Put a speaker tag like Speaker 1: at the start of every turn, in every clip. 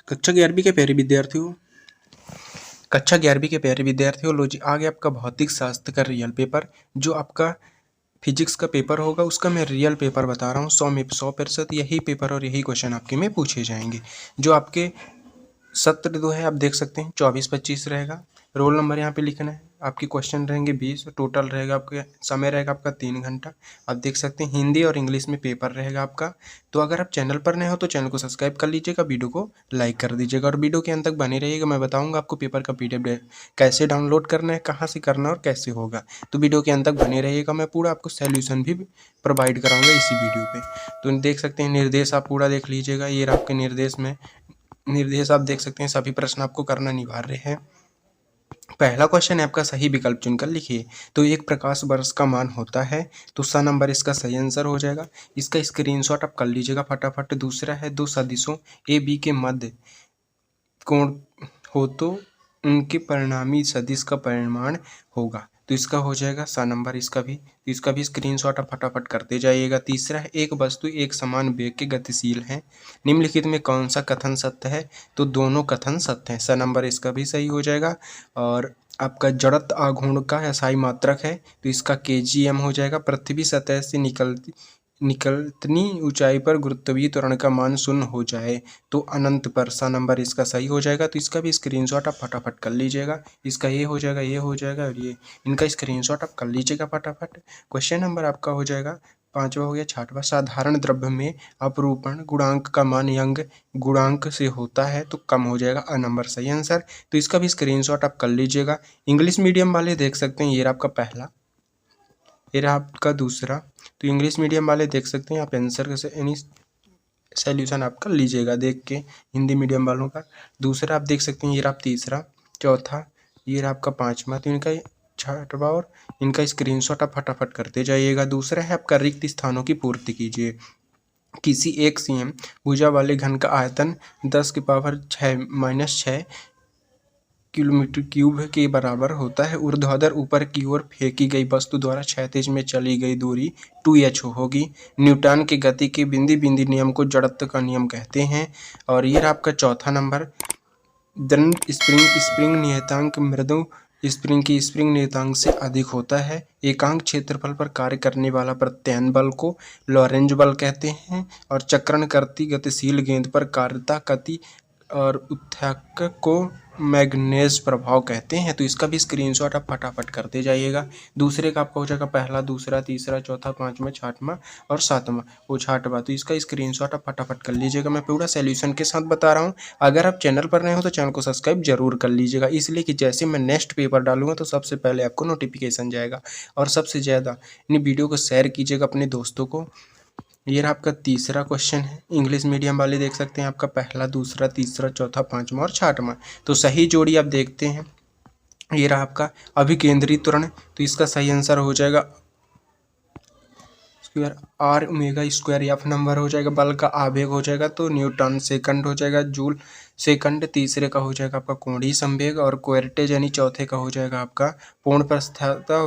Speaker 1: कक्षा 11वीं के प्यारे विद्यार्थियों, लो जी आ गया आपका भौतिक शास्त्र का रियल पेपर। जो आपका फिजिक्स का पेपर होगा उसका मैं रियल पेपर बता रहा हूँ। 100 में 100% यही पेपर और यही क्वेश्चन आपके में पूछे जाएंगे। जो आपके सत्र 2 है आप देख सकते हैं 24-25 रहेगा। रोल नंबर यहाँ पे लिखना है। आपके क्वेश्चन रहेंगे 20। टोटल रहेगा आपके समय रहेगा आपका 3 घंटा। आप देख सकते हैं हिंदी और इंग्लिश में पेपर रहेगा आपका। तो अगर आप चैनल पर नए हो तो चैनल को सब्सक्राइब कर लीजिएगा, वीडियो को लाइक कर दीजिएगा और वीडियो के अंत तक बने रहिएगा। मैं बताऊंगा आपको पेपर का PDF कैसे डाउनलोड करना है, कहाँ से करना है और कैसे होगा। तो वीडियो के अंत तक बने रहिएगा। मैं पूरा आपको सोल्यूशन भी प्रोवाइड कराऊंगा इसी वीडियो पे। तो देख सकते हैं निर्देश आप पूरा देख लीजिएगा। ये आपके निर्देश आप देख सकते हैं। सभी प्रश्न आपको करना अनिवार्य है। पहला क्वेश्चन है आपका सही विकल्प चुनकर लिखिए। तो एक प्रकाश वर्ष का मान होता है, तो सा नंबर इसका सही आंसर हो जाएगा। इसका स्क्रीनशॉट आप कर लीजिएगा फटाफट। दूसरा है दो सदिशों ए बी के मध्य कोण हो तो उनके परिणामी सदिश का परिमाण होगा। तो इसका हो जाएगा सा नंबर। इसका भी स्क्रीनशॉट आप फटाफट करते जाइएगा। तीसरा है एक वस्तु एक समान वेग के गतिशील है, निम्नलिखित में कौन सा कथन सत्य है। तो दोनों कथन सत्य हैं। सा नंबर इसका भी सही हो जाएगा। और आपका जड़त्व आघूर्ण का एसआई मात्रक है, तो इसका kgm हो जाएगा। पृथ्वी सतह से निकलतनी ऊंचाई पर गुरुत्वीय त्वरण का मान शून्य हो जाए तो अनंत पर। सा नंबर इसका सही हो जाएगा। तो इसका भी स्क्रीनशॉट आप फटाफट कर लीजिएगा। इसका ये हो जाएगा, ये हो जाएगा और ये इनका स्क्रीनशॉट आप कर लीजिएगा फटाफट। क्वेश्चन नंबर आपका हो जाएगा 5वां हो गया 6वां। साधारण द्रव्य में अपरूपण गुणांक का मान यंग गुणांक से होता है तो कम हो जाएगा। अ नंबर सही आंसर। तो इसका भी स्क्रीनशॉट आप कर लीजिएगा। इंग्लिश मीडियम वाले देख सकते हैं ये रहा आपका पहला, ये रहा आपका दूसरा। तो इंग्लिश मीडियम वाले देख सकते हैं आप आंसर कैसे यानी सॉल्यूशन आप कर लीजिएगा देख के। हिंदी मीडियम वालों का दूसरा आप देख सकते हैं ये रहा तीसरा। चौथा ये रहा आपका 5वां। तो इनका 6वां और इनका स्क्रीनशॉट आप फटाफट करते जाइएगा। दूसरा है आपका रिक्त स्थानों की पूर्ति कीजिए। किसी एक cm भुजा वाले घन का आयतन 10⁻⁶ किलोमीटर क्यूब के बराबर होता है। ऊर्ध्वाधर ऊपर की ओर फेंकी गई वस्तु द्वारा क्षैतिज में चली गई दूरी 2h होगी। न्यूटन की गति के बिंदी बिंदी नियम को जड़त्व का नियम कहते हैं। और ये रहा आपका चौथा नंबर। दंड स्प्रिंग नियतांक मृदु स्प्रिंग की स्प्रिंग नियतांक से अधिक होता है। एकांक क्षेत्रफल पर कार्य करने वाला प्रत्यायन बल को लॉरेंज बल कहते हैं। और चक्रण करती गतिशील गेंद पर कार्यता गति और उत्थापक को मैग्नेज प्रभाव कहते हैं। तो इसका भी स्क्रीनशॉट आप फटाफट करते जाइएगा। दूसरे का आपका हो जाएगा पहला, दूसरा, तीसरा, चौथा, 5वां, 6वां और 7वां वो 6वां। तो इसका स्क्रीनशॉट आप फटाफट कर लीजिएगा। मैं पूरा सॉल्यूशन के साथ बता रहा हूँ। अगर आप चैनल पर नए हो तो चैनल को सब्सक्राइब जरूर कर लीजिएगा, इसलिए कि जैसे मैं नेक्स्ट पेपर डालूंगा तो सबसे पहले आपको नोटिफिकेशन जाएगा। और सबसे ज़्यादा इन वीडियो को शेयर कीजिएगा अपने दोस्तों को। ये रहा आपका तीसरा क्वेश्चन है। इंग्लिश मीडियम वाले देख सकते हैं आपका पहला, दूसरा, तीसरा, चौथा, 5वां और 6वां। तो सही जोड़ी आप देखते हैं ये रहा आपका अभिकेंद्रित त्वरण। तो इसका सही आंसर हो जाएगा square R omega square. F number हो जाएगा। बल का आवेग हो जाएगा तो न्यूटन। सेकंड हो जाएगा जूल सेकंड। तीसरे का हो जाएगा आपका कोणीय संवेग। और क्वेरटेज यानी चौथे का हो जाएगा आपका पूर्ण प्रस्थाता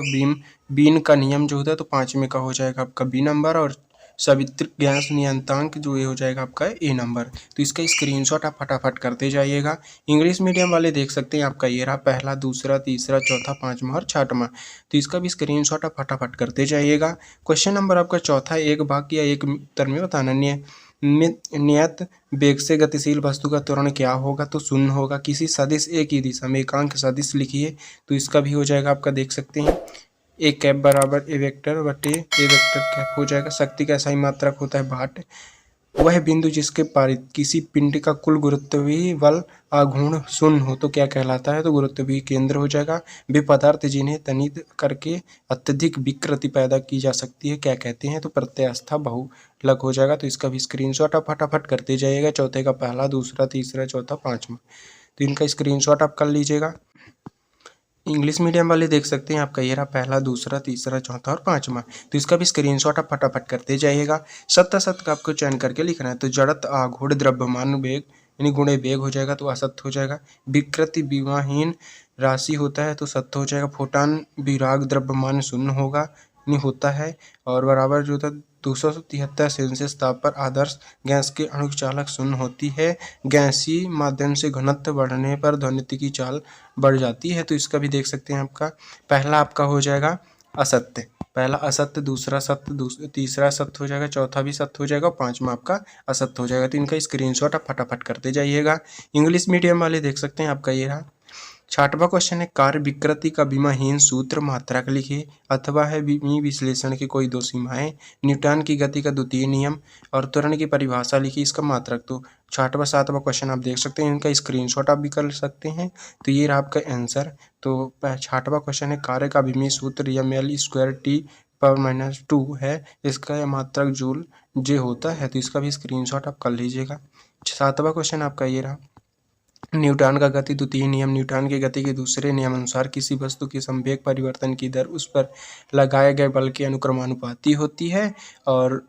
Speaker 1: बीन का नियम जो होता है। तो 5वें का हो जाएगा आपका बी नंबर। और सवित्र गैस नियतांक जो ये हो जाएगा आपका ए नंबर। तो इसका स्क्रीनशॉट आप फटाफट करते जाइएगा। इंग्लिश मीडियम वाले देख सकते हैं आपका ये रहा पहला, दूसरा, तीसरा, चौथा, 5वां और 6वां। तो इसका भी स्क्रीनशॉट आप फटाफट करते जाइएगा। क्वेश्चन नंबर आपका चौथा, एक भाग या एक उत्तर में बताना। नियत वेग से गतिशील वस्तु का त्वरण क्या होगा। तो शून्य होगा। किसी सदिश ए की दिशा में एकांक सदिश लिखिए। तो इसका भी हो जाएगा आपका देख सकते हैं ए कैप बराबर ए वेक्टर बटे ए वेक्टर कैप हो जाएगा। शक्ति का एसआई मात्रक होता है वाट। वह बिंदु जिसके पारित किसी पिंड का कुल गुरुत्वीय बल आघूर्ण शून्य हो तो क्या कहलाता है। तो गुरुत्वीय केंद्र हो जाएगा। वे पदार्थ जिन्हें तनित करके अत्यधिक विकृति पैदा की जा सकती है क्या कहते हैं। तो प्रत्यास्था बहुलक हो जाएगा। तो इसका भी स्क्रीनशॉट आप फटाफट करते जाइएगा। चौथे का पहला, दूसरा, तीसरा, चौथा, 5वां। तो इनका स्क्रीनशॉट आप कर लीजिएगा। इंग्लिश मीडियम वाले देख सकते हैं आपका ये रहा पहला, दूसरा, तीसरा, चौथा और 5वां। तो इसका भी स्क्रीनशॉट आप फटाफट करते जाइएगा। सत्य असत्य का आपको चयन करके लिखना है। तो जड़त्व आघूर्ण द्रव्यमान वेग यानी गुणे वेग हो जाएगा तो असत्य हो जाएगा। विकृति विमाहीन राशि होता है तो सत्य हो जाएगा। फोटान विराग द्रव्यमान शून्य होगा नहीं होता है। और बराबर जो होता 273 सेल्सियस ताप पर आदर्श गैस के अणु चालक शून्य होती है। गैसीय माध्यम से घनत्व बढ़ने पर ध्वनिक की चाल बढ़ जाती है। तो इसका भी देख सकते हैं आपका पहला आपका हो जाएगा असत्य, पहला असत्य, दूसरा सत्य, तीसरा सत्य हो जाएगा, चौथा भी सत्य हो जाएगा, पांचवा आपका असत्य हो जाएगा। तो इनका स्क्रीनशॉट आप फटाफट करते जाइएगा। इंग्लिश मीडियम वाले देख सकते हैं आपका ये रहा। 6वां क्वेश्चन है कार्य विकृति का विमाहीन सूत्र मात्रक लिखिए अथवा है विश्लेषण की कोई दो सीमाएं, न्यूटन की गति का द्वितीय नियम और त्वरण की परिभाषा लिखिए इसका मात्रक। तो 6वां 7वां क्वेश्चन आप देख सकते हैं, इनका स्क्रीनशॉट आप भी कर सकते हैं। तो ये रहा आपका आंसर। तो 6वां क्वेश्चन है कार्य का विमीय सूत्र ml² T⁻² है, इसका मात्रक जूल जे होता है। तो इसका भी स्क्रीनशॉट आप कर लीजिएगा। 7वां क्वेश्चन आपका ये रहा। न्यूटन का गति द्वितीय नियम, न्यूटन की गति के दूसरे नियम अनुसार किसी वस्तु के संवेग परिवर्तन की दर उस पर लगाए गए बल के अनुक्रमानुपाती होती है। और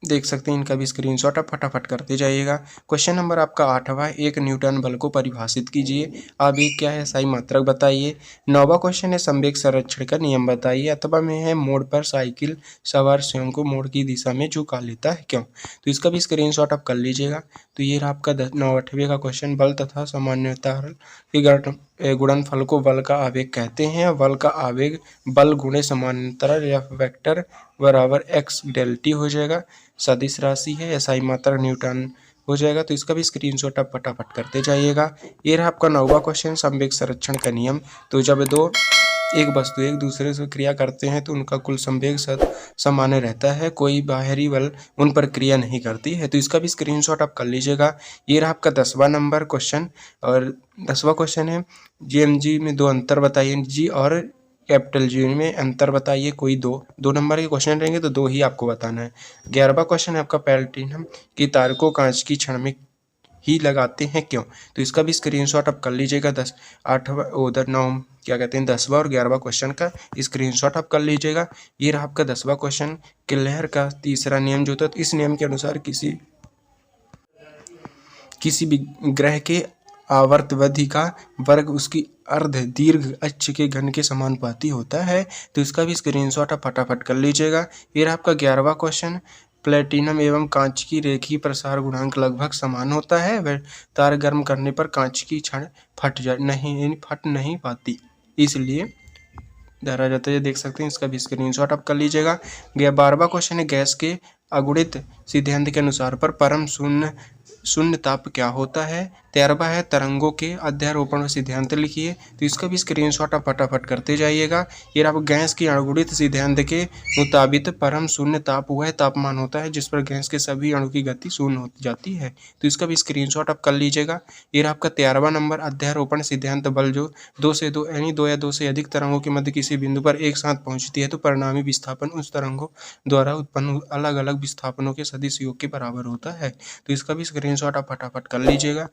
Speaker 1: देख सकते हैं इनका भी स्क्रीनशॉट आप फटाफट करते जाइएगा। क्वेश्चन नंबर आपका 8वां, एक न्यूटन बल को परिभाषित कीजिए। आवेग क्या है, सही मात्रक बताइए। 9वां क्वेश्चन है संवेग संरक्षण का नियम बताइए। अथवा में है मोड़ पर साइकिल सवार स्वयं को मोड़ की दिशा में झुका लेता है क्यों। तो इसका भी स्क्रीनशॉट आप कर लीजिएगा। तो ये रहा आपका 8वें का क्वेश्चन, बल तथा सामान्यतः के गुणनफल को बल का आवेग कहते हैं। बल का आवेग बल गुणे समानांतर या वेक्टर बराबर x del t हो जाएगा। सदिश राशि है, SI मात्रक न्यूटन हो जाएगा। तो इसका भी स्क्रीनशॉट आप फटाफट करते जाइएगा। ये रहा आपका 9वां क्वेश्चन संवेग संरक्षण का नियम। तो जब एक वस्तु एक दूसरे से क्रिया करते हैं तो उनका कुल संवेग सामान्य रहता है, कोई बाहरी बल उन पर क्रिया नहीं करती है। तो इसका भी स्क्रीनशॉट आप कर लीजिएगा। ये रहा आपका 10वां नंबर क्वेश्चन। और 10वां क्वेश्चन है GMG में दो अंतर बताइए, जी और कैपिटल जी में अंतर बताइए। कोई दो नंबर के क्वेश्चन रहेंगे तो दो ही आपको बताना है। 11वां क्वेश्चन है आपका प्लैटिनम की तार को कांच की छड़ में ही लगाते हैं क्यों। तो इसका भी स्क्रीनशॉट आप कर लीजिएगा। 10वां और 11वां क्वेश्चन का स्क्रीनशॉट आप कर लीजिएगा। ये रहा आपका 10वां क्वेश्चन, केल्लेर का तीसरा नियम जो होता है, तो इस नियम के अनुसार किसी भी ग्रह के आवर्तवधि का वर्ग उसकी अर्ध दीर्घ अक्ष के घन के समानुपाती होता है। तो इसका भी स्क्रीनशॉट आप फटाफट कर लीजिएगा। ये रहा आपका 11वां क्वेश्चन, प्लेटिनम एवं कांच की रेखीय प्रसार गुणांक लगभग समान होता है, वह तार गर्म करने पर कांच की छड़ फट नहीं पाती, इसलिए धरा जाता है। देख सकते हैं, इसका भी स्क्रीनशॉट आप कर लीजिएगा। 12वां क्वेश्चन है गैस के अगुणित सिद्धांत के अनुसार पर परम शून्य ताप क्या होता है। 13वां है तरंगों के अध्यारोपण सिद्धांत लिखिए। तो इसका भी स्क्रीनशॉट आप फटाफट करते जाइएगा। ये आप गैस की अणुगुणित सिद्धांत के मुताबिक परम शून्य ताप वह तापमान होता है जिस पर गैस के सभी अणु की गति शून्य हो जाती है। तो इसका भी स्क्रीनशॉट आप कर लीजिएगा। ये आपका 13वां नंबर अध्यारोपण सिद्धांत, बल जो 2 से 2 यानी 2 या 2 से अधिक तरंगों के मध्य किसी बिंदु पर एक साथ पहुंचती है तो परिणामी विस्थापन उस तरंगों द्वारा उत्पन्न अलग अलग विस्थापनों के सदिश योग के बराबर होता है। तो इसका भी स्क्रीनशॉट आप फटाफट कर लीजिएगा।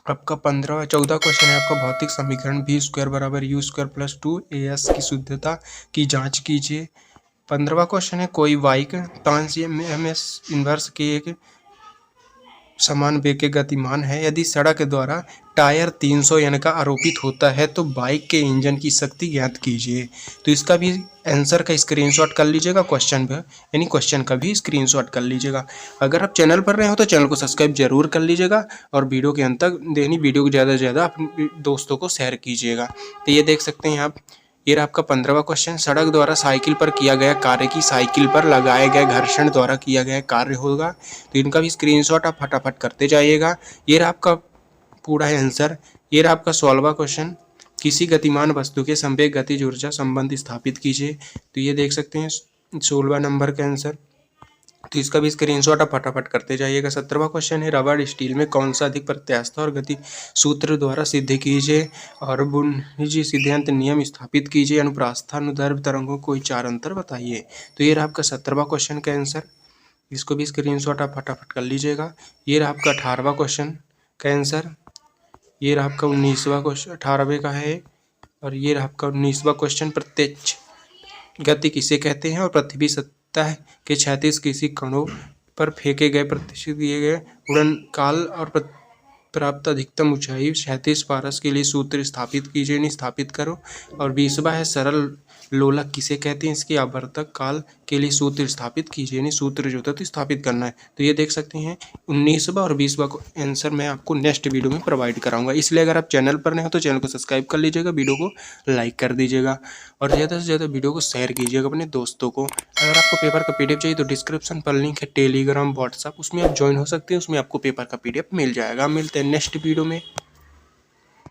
Speaker 1: आपका 14वां क्वेश्चन है आपका भौतिक समीकरण v² बराबर u² + 2as की शुद्धता की जांच कीजिए। 15वां क्वेश्चन है कोई बाइक तांत्रिक ms इनवर्स के एक समान वेग के गतिमान है, यदि सड़क द्वारा टायर 300 N का आरोपित होता है तो बाइक के इंजन की शक्ति ज्ञात कीजिए। तो इसका भी आंसर का स्क्रीनशॉट कर लीजिएगा, क्वेश्चन पे यानी क्वेश्चन का भी स्क्रीनशॉट कर लीजिएगा। अगर आप चैनल पर रहे हो तो चैनल को सब्सक्राइब जरूर कर लीजिएगा और वीडियो के अंत तक वीडियो को ज़्यादा से ज़्यादा अपने दोस्तों को शेयर कीजिएगा। तो ये देख सकते हैं आप, ये आपका 15वां क्वेश्चन, सड़क द्वारा साइकिल पर किया गया कार्य की साइकिल पर लगाए गए घर्षण द्वारा किया गया कार्य होगा। तो इनका भी स्क्रीनशॉट आप फटाफट करते जाइएगा। ये रहा आपका पूरा आंसर। ये रहा आपका 16वां क्वेश्चन, किसी गतिमान वस्तु के संवेग गतिज ऊर्जा संबंध स्थापित कीजिए। तो ये देख सकते हैं 16वां नंबर का आंसर। तो इसका भी स्क्रीनशॉट आप फटाफट करते जाइएगा। 17वां क्वेश्चन है रबड़ स्टील में कौन सा अधिक प्रत्यास्थ और गति सूत्र द्वारा सिद्ध कीजिए और बुर्नौली सिद्धांत नियम स्थापित कीजिए। अनुप्रास्थ अनुदैर्घ्य तरंगों कोई 4 अंतर बताइए। तो ये रहा आपका 17वां क्वेश्चन का आंसर। इसको भी स्क्रीनशॉट आप फटाफट कर लीजिएगा। ये रहा आपका 18वां क्वेश्चन का आंसर। ये रहा आपका 19वां क्वेश्चन 18वें का है। और ये रहा आपका 19वां क्वेश्चन, प्रत्यक्ष गति किसे कहते हैं और पृथ्वी सतह के क्षैतिज किसी कणों पर फेंके गए प्रत्याशित दिए गए उड़न काल और प्राप्त अधिकतम ऊंचाई क्षैतिज पारस के लिए सूत्र स्थापित कीजिए, नहीं स्थापित करो। और 20वां है सरल लोलक किसे कहते हैं, इसके आवर्तक काल के लिए सूत्र स्थापित कीजिए, यानी सूत्र जो होता है तो स्थापित करना है। तो ये देख सकते हैं 19वां और 20वां को आंसर मैं आपको नेक्स्ट वीडियो में प्रोवाइड कराऊंगा। इसलिए अगर आप चैनल पर नए हो तो चैनल को सब्सक्राइब कर लीजिएगा, वीडियो को लाइक कर दीजिएगा और ज़्यादा से ज़्यादा वीडियो को शेयर कीजिएगा अपने दोस्तों को। अगर आपको पेपर का PDF चाहिए तो डिस्क्रिप्शन पर लिंक है टेलीग्राम, व्हाट्सअप, उसमें आप ज्वाइन हो सकते हैं, उसमें आपको पेपर का PDF मिल जाएगा। मिलते हैं नेक्स्ट वीडियो में।